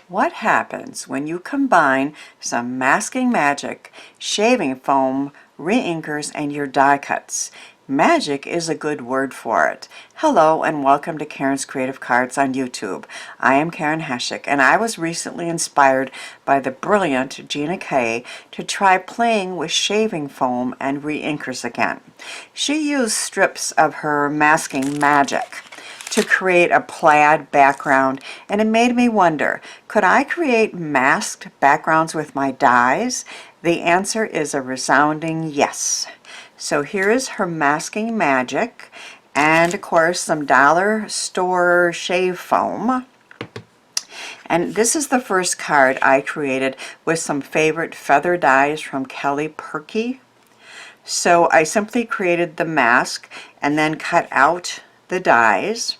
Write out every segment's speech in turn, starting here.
What happens when you combine some masking magic, shaving foam, re-inkers, and your die cuts? Magic is a good word for it. Hello and welcome to Karen's Creative Cards on YouTube. I am Karen Heshik, and I was recently inspired by the brilliant Gina K to try playing with shaving foam and re-inkers again. She used strips of her masking magic to create a plaid background, and it made me wonder, could I create masked backgrounds with my dies? The answer is a resounding yes. So here is her masking magic, and of course some dollar store shave foam. And this is the first card I created with some favorite feather dies from Kelly Perky. So I simply created the mask and then cut out the dies,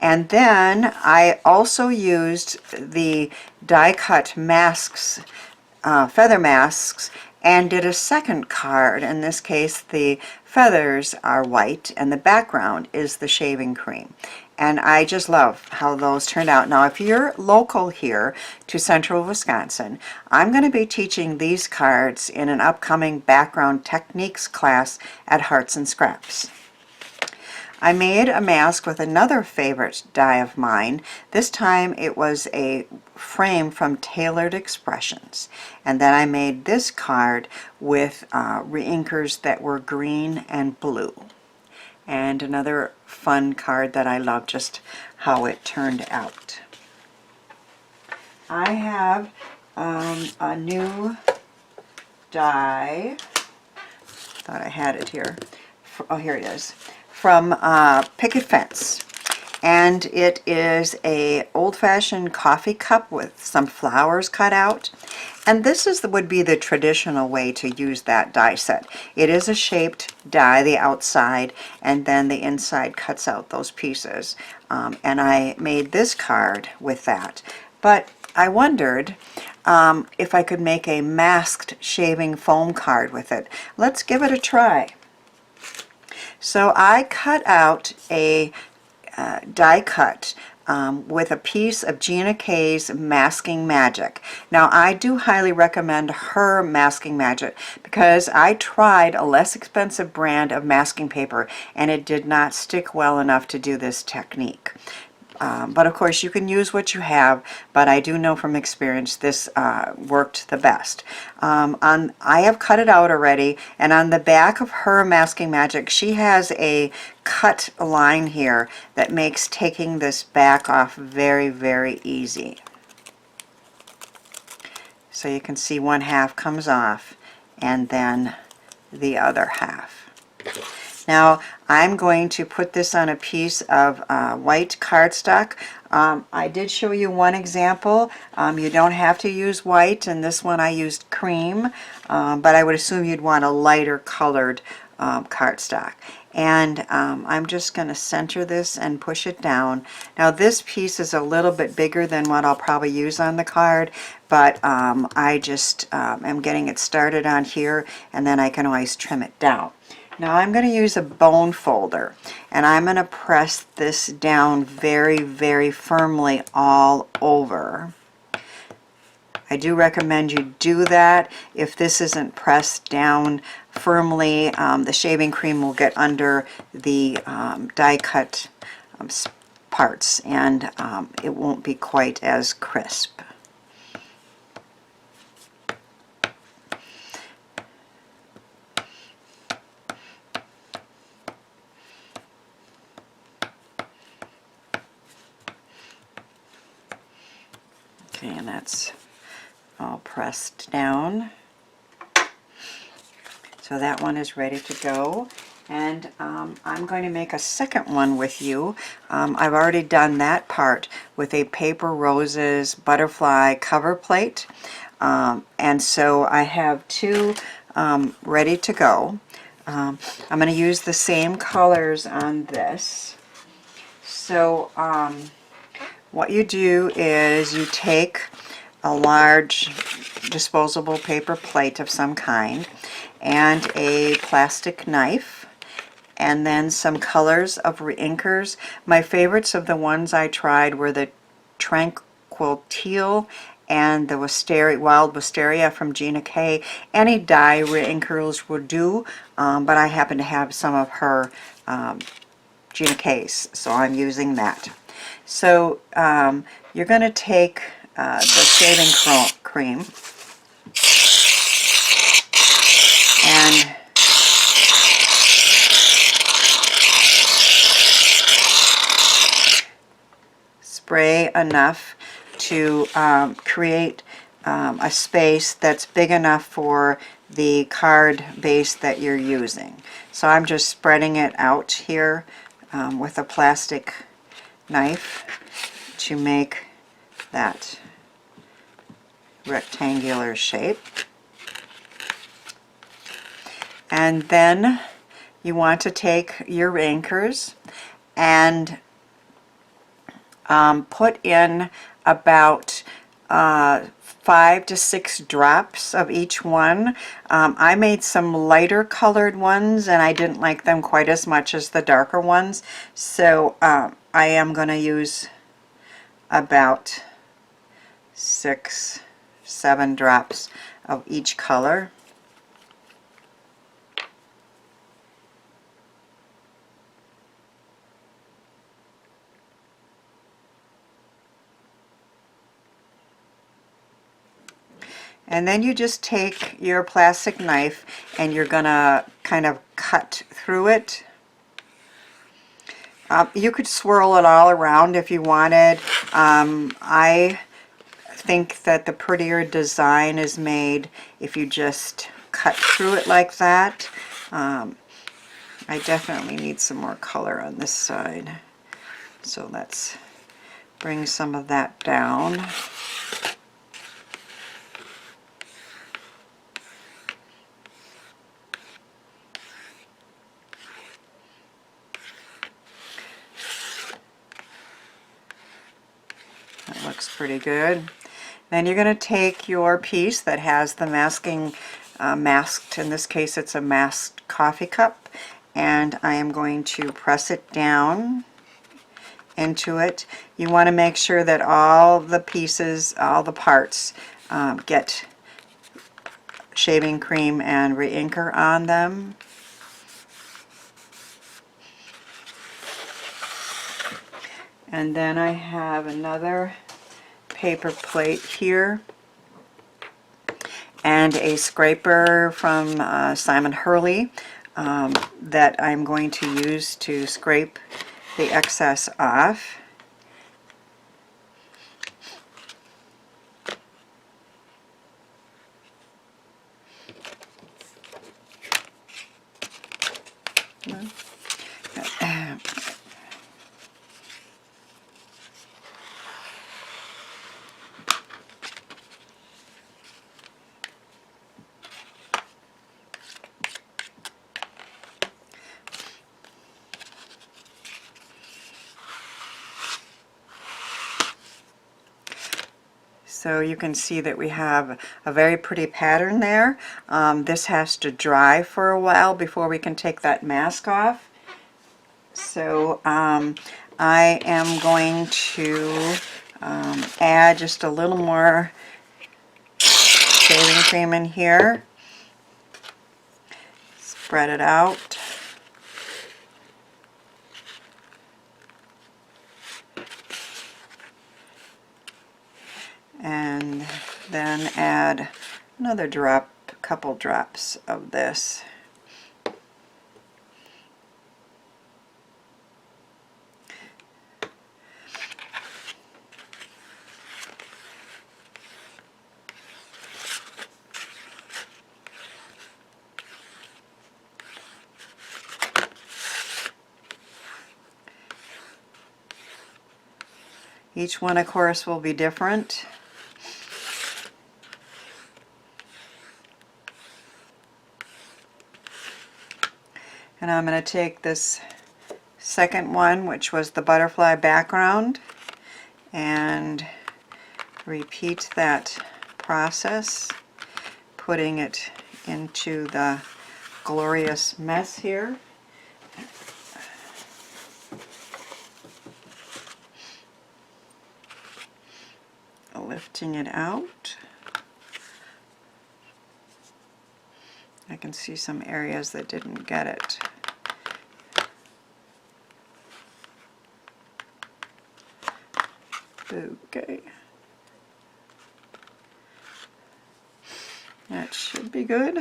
and then I also used the die cut masks, feather masks, and did a second card. In this case the feathers are white and the background is the shaving cream, and I just love how those turned out. Now if you're local here to central Wisconsin, I'm going to be teaching these cards in an upcoming background techniques class at Hearts and Scraps. I made a mask with another favorite die of mine. This time it was a frame from Tailored Expressions. And then I made this card with re-inkers that were green and blue. And another fun card that I love just how it turned out. I have a new die. Thought I had it here. Oh, here it is. From Picket Fence, and it is a old-fashioned coffee cup with some flowers cut out, and this is would be the traditional way to use that die set. It is a shaped die, the outside, and then the inside cuts out those pieces, and I made this card with that. But I wondered if I could make a masked shaving foam card with it. Let's give it a try. So I cut out a die cut with a piece of Gina K's Masking Magic. Now I do highly recommend her Masking Magic because I tried a less expensive brand of masking paper and it did not stick well enough to do this technique. But of course you can use what you have, but I do know from experience this worked the best. I have cut it out already, and on the back of her Masking Magic she has a cut line here that makes taking this back off very, very easy. So you can see one half comes off and then the other half. Now I'm going to put this on a piece of white cardstock. I did show you one example. You don't have to use white, and this one I used cream, but I would assume you'd want a lighter colored cardstock. And I'm just going to center this and push it down. Now this piece is a little bit bigger than what I'll probably use on the card, but I just am getting it started on here, and then I can always trim it down. Now I'm going to use a bone folder, and I'm going to press this down very, very firmly all over. I do recommend you do that. If this isn't pressed down firmly, the shaving cream will get under the die cut parts, and it won't be quite as crisp. Okay, and that's all pressed down. So that one is ready to go. And I'm going to make a second one with you. I've already done that part with a Paper Roses butterfly cover plate. And so I have two ready to go. I'm going to use the same colors on this. So what you do is you take a large disposable paper plate of some kind and a plastic knife, and then some colors of re-inkers. My favorites of the ones I tried were the Quill Teal and the Wild Wisteria from Gina K. Any dye re-inkers will do, but I happen to have some of her Gina K's, so I'm using that. So you're going to take the shaving cream and spray enough to create a space that's big enough for the card base that you're using. So I'm just spreading it out here with a plastic knife to make that rectangular shape. And then you want to take your inkers and put in about 5 to 6 drops of each one. I made some lighter colored ones and I didn't like them quite as much as the darker ones, so I am going to use about 6, 7 drops of each color. And then you just take your plastic knife and you're going to kind of cut through it. You could swirl it all around if you wanted. I think that the prettier design is made if you just cut through it like that. I definitely need some more color on this side. So let's bring some of that down. That looks pretty good. Then you're going to take your piece that has the masking masked, in this case it's a masked coffee cup, and I am going to press it down into it. You want to make sure that all the pieces, all the parts get shaving cream and re-inker on them. And then I have another paper plate here and a scraper from Simon Hurley that I'm going to use to scrape the excess off. So you can see that we have a very pretty pattern there. This has to dry for a while before we can take that mask off. So I am going to add just a little more shaving cream in here. Spread it out. And then add another drop, couple drops of this. Each one, of course, will be different. And I'm going to take this second one, which was the butterfly background, and repeat that process, putting it into the glorious mess here. lifting it out. I can see some areas that didn't get it. Okay. That should be good.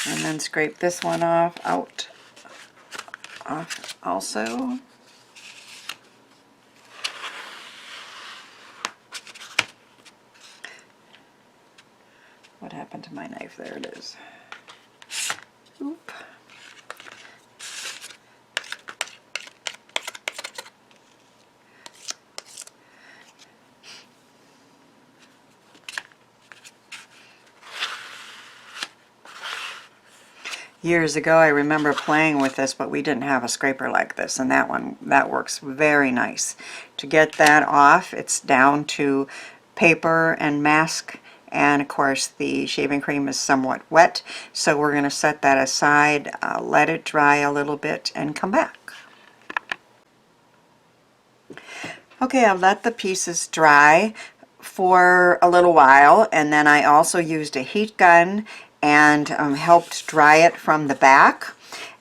And then scrape this one off also. What happened to my knife? There it is. Oop. Years ago, I remember playing with this, but we didn't have a scraper like this, and that works very nice. To get that off, it's down to paper and mask, and of course the shaving cream is somewhat wet, so we're going to set that aside, let it dry a little bit, and come back. Okay, I've let the pieces dry for a little while, and then I also used a heat gun and helped dry it from the back.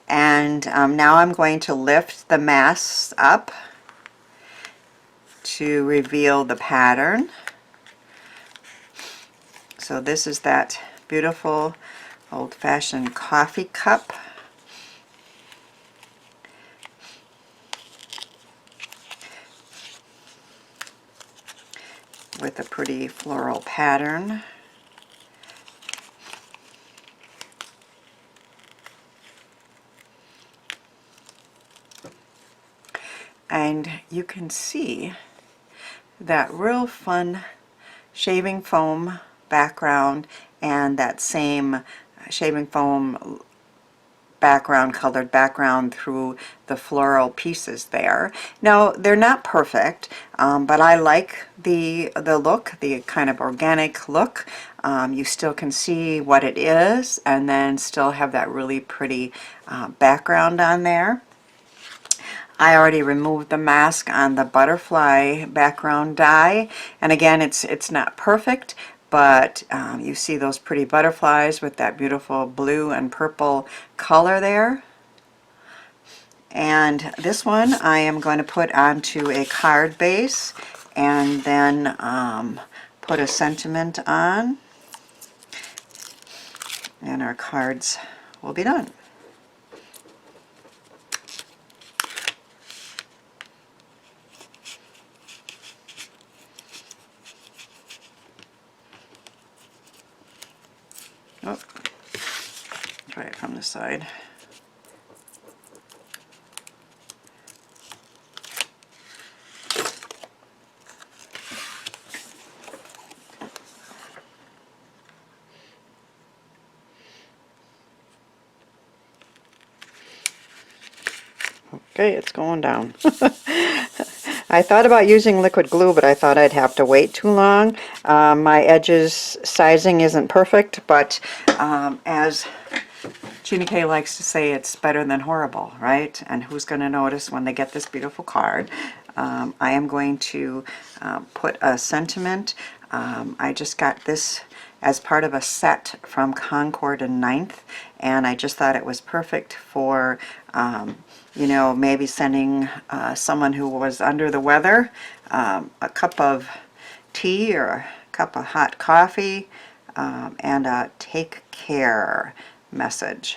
And now I'm going to lift the masks up to reveal the pattern. So this is that beautiful old-fashioned coffee cup. With a pretty floral pattern. And you can see that real fun shaving foam background and that same shaving foam background, colored background through the floral pieces there. Now they're not perfect, but I like the look, the kind of organic look. You still can see what it is and then still have that really pretty background on there. I already removed the mask on the butterfly background die, and again it's not perfect, but you see those pretty butterflies with that beautiful blue and purple color there. And this one I am going to put onto a card base and then put a sentiment on, and our cards will be done. Oh, try it from the side. Okay, it's going down. I thought about using liquid glue, but I thought I'd have to wait too long. My edges sizing isn't perfect, but as Gina K likes to say, it's better than horrible, right? And who's going to notice when they get this beautiful card? I am going to put a sentiment. I just got this as part of a set from Concord and 9th, and I just thought it was perfect for you know, maybe sending someone who was under the weather a cup of tea or a cup of hot coffee, and a take care message.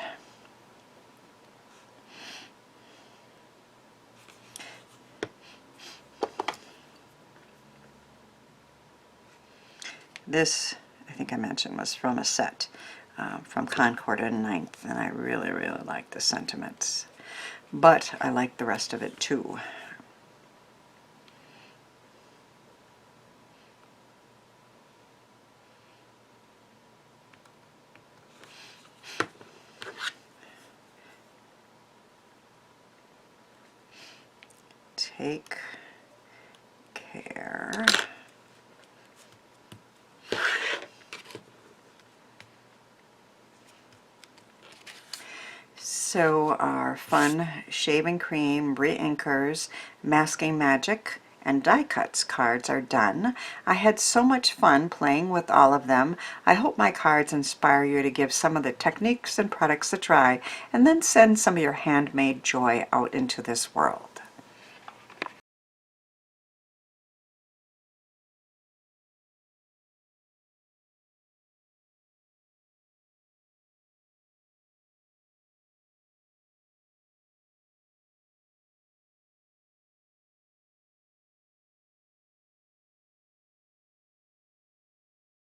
This, I think I mentioned, was from a set from Concord and 9th, and I really, really like the sentiments. But I like the rest of it too. Take care. So our fun shaving cream re-inkers, masking magic, and die cuts cards are done. I had so much fun playing with all of them. I hope my cards inspire you to give some of the techniques and products a try, and then send some of your handmade joy out into this world.